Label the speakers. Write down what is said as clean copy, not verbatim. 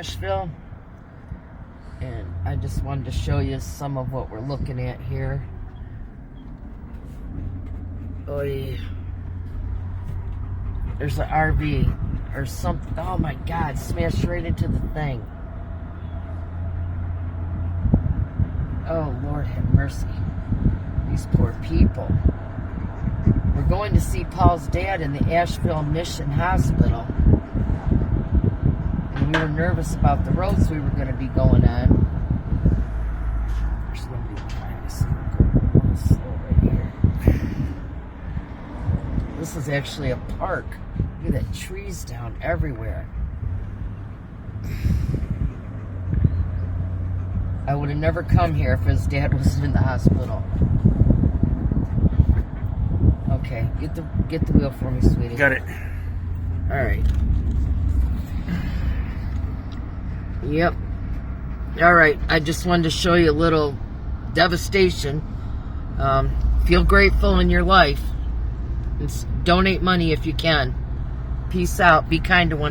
Speaker 1: Ashville, and I just wanted to show you some of what we're looking at here. Oy. There's an RV or something. Oh my God, smashed right into the thing. Oh Lord have mercy. These poor people. We're going to see Paul's dad in the Asheville Mission Hospital. And we were nervous about the roads we were going to be going on. There's nobody behind us. Go slow right here. This is actually a park. Look at that, trees down everywhere. I would have never come here if his dad wasn't in the hospital. Okay, get the wheel for me, sweetie.
Speaker 2: Got it.
Speaker 1: All right. Yep. All right. I just wanted to show you a little devastation. Feel grateful in your life. And donate money if you can. Peace out. Be kind to one.